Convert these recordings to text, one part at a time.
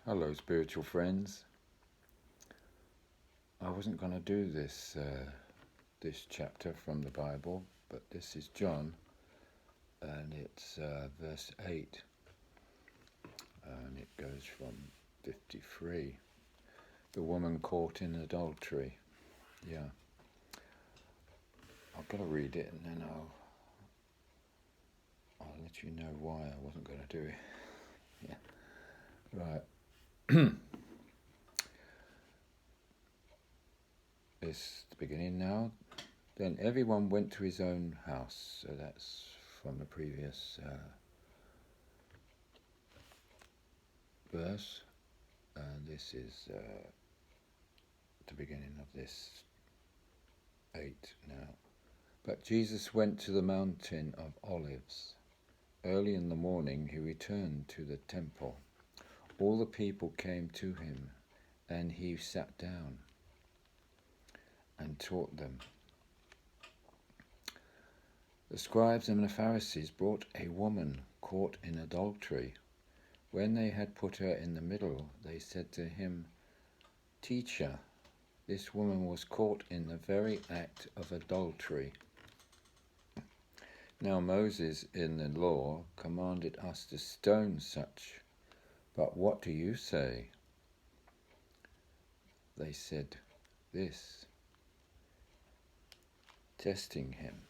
Hello, spiritual friends. I wasn't going to do this chapter from the Bible, but this is John, and it's verse 8, and it goes from 53. The woman caught in adultery. Yeah. I've got to read it, and then I'll let you know why I wasn't going to do it. Yeah. Right. It's the beginning now. Then everyone went to his own house. So that's from the previous verse. This is the beginning of this 8 now. But Jesus went to the mountain of Olives. Early in the morning he returned to the temple. All the people came to him, and he sat down and taught them. The scribes and the Pharisees brought a woman caught in adultery. When they had put her in the middle, they said to him, "Teacher, this woman was caught in the very act of adultery. Now Moses in the law commanded us to stone such, but what do you say?" They said this, testing him,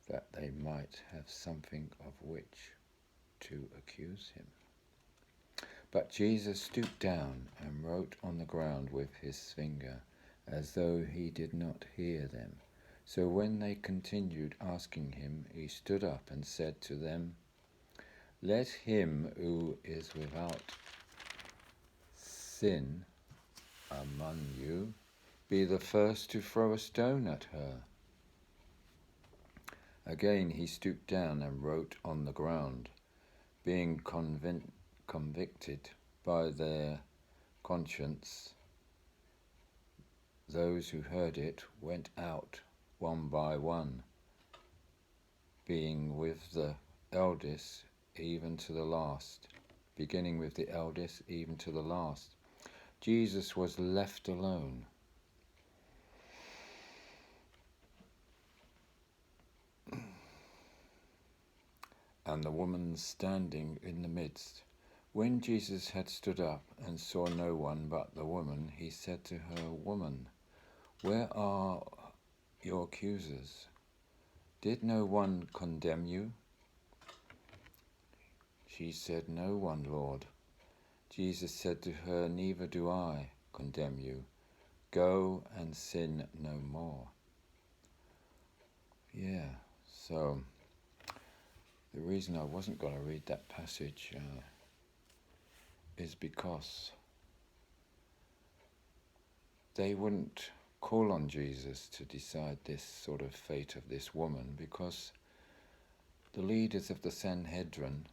that they might have something of which to accuse him. But Jesus stooped down and wrote on the ground with his finger, as though he did not hear them. So when they continued asking him, he stood up and said to them, "Let him who is without sin among you be the first to throw a stone at her." Again he stooped down and wrote on the ground. Being convicted by their conscience, those who heard it went out one by one, beginning with the eldest even to the last. Jesus was left alone. And the woman standing in the midst. When Jesus had stood up and saw no one but the woman, he said to her, "Woman, where are your accusers? Did no one condemn you?" She said, "No one, Lord." Jesus said to her, "Neither do I condemn you. Go and sin no more." Yeah, so the reason I wasn't going to read that passage is because they wouldn't call on Jesus to decide this sort of fate of this woman, because the leaders of the Sanhedrin,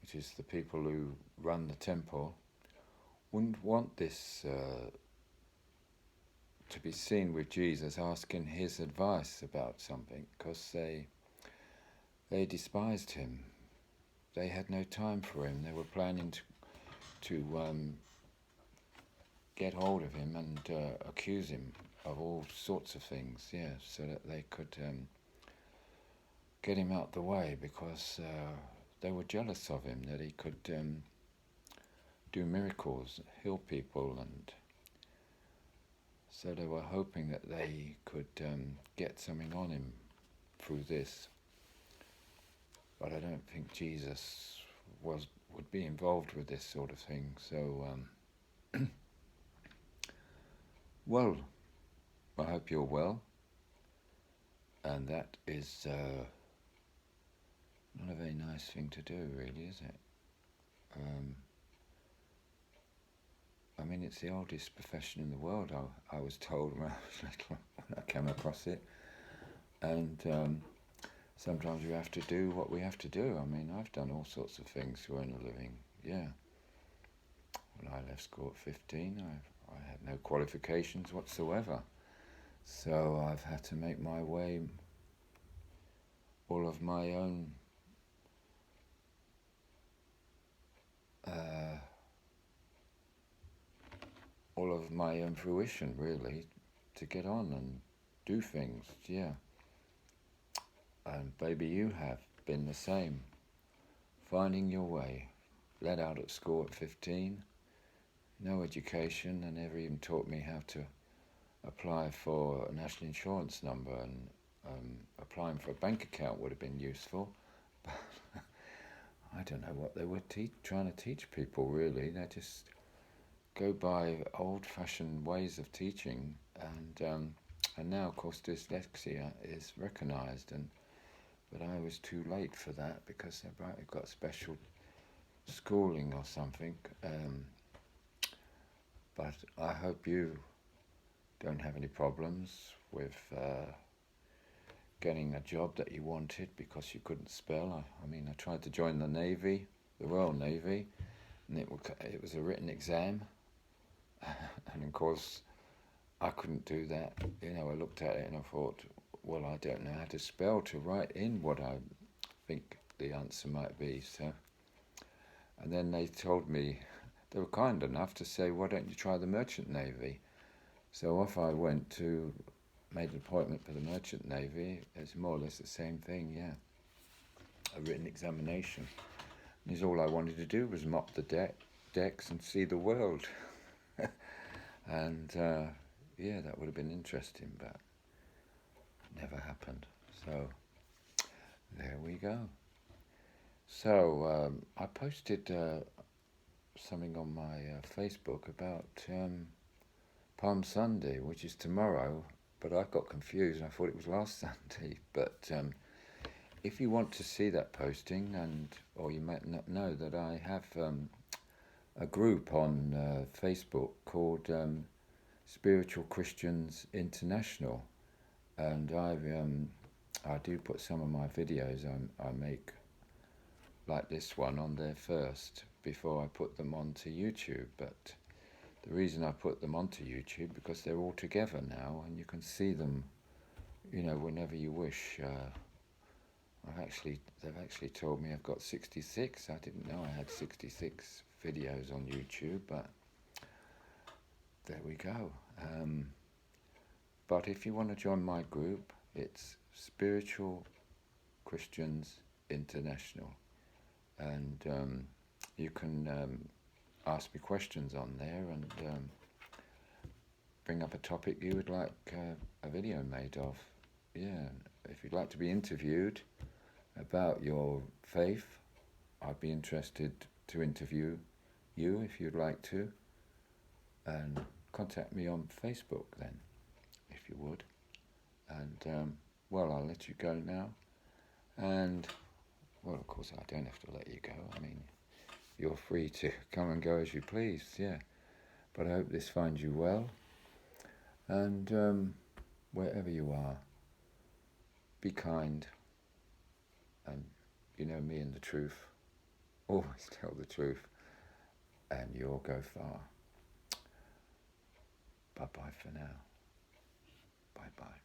which is the people who run the temple, wouldn't want this to be seen with Jesus asking his advice about something, because they despised him. They had no time for him. They were planning to get hold of him and accuse him of all sorts of things, so that they could get him out the way, because they were jealous of him, that he could do miracles, heal people, and so they were hoping that they could get something on him through this. But I don't think Jesus would be involved with this sort of thing. So, well, I hope you're well. And that is not a very nice thing to do, really, is it? I mean, it's the oldest profession in the world, I was told when I was little, when I came across it. And sometimes we have to do what we have to do. I mean, I've done all sorts of things to earn a living, yeah. When I left school at 15, I had no qualifications whatsoever. So I've had to make my way all of my own all of my own fruition, really, to get on and do things, yeah. And maybe you have been the same, finding your way. Let out at school at 15, no education, and never even taught me how to apply for a national insurance number, and applying for a bank account would have been useful. But I don't know what they were trying to teach people, really. They just go by old-fashioned ways of teaching, and now, of course, dyslexia is recognised, but I was too late for that because they've got special schooling or something. But I hope you don't have any problems with getting a job that you wanted because you couldn't spell. I mean, I tried to join the Navy, the Royal Navy, and it was a written exam, and of course I couldn't do that. I looked at it and I thought, well, I don't know how to spell to write in what I think the answer might be. So, and then they told me, they were kind enough to say, why don't you try the Merchant Navy? So off I went made an appointment for the Merchant Navy. It's more or less the same thing, yeah. A written examination. And all I wanted to do was mop the decks and see the world. And yeah, that would have been interesting, but never happened. So there we go. So I posted something on my Facebook about Palm Sunday, which is tomorrow, but I got confused. I thought it was last Sunday. But if you want to see that posting, or you might not know that I have a group on Facebook called Spiritual Christians International, and I do put some of my videos I make, like this one, on there first before I put them onto YouTube. But the reason I put them onto YouTube because they're all together now, and you can see them, whenever you wish. They've actually told me I've got 66. I didn't know I had 66 videos on YouTube, but there we go. But if you want to join my group, it's Spiritual Christians International, and you can ask me questions on there and bring up a topic you would like a video made of. Yeah, if you'd like to be interviewed about your faith, I'd be interested to interview you if you'd like to, and contact me on Facebook then, if you would. And well, I'll let you go now, and well, of course I don't have to let you go. I mean, you're free to come and go as you please, yeah. But I hope this finds you well, and wherever you are, be kind, and you know me and the truth. Always tell the truth, and you'll go far. Bye-bye for now. Bye-bye.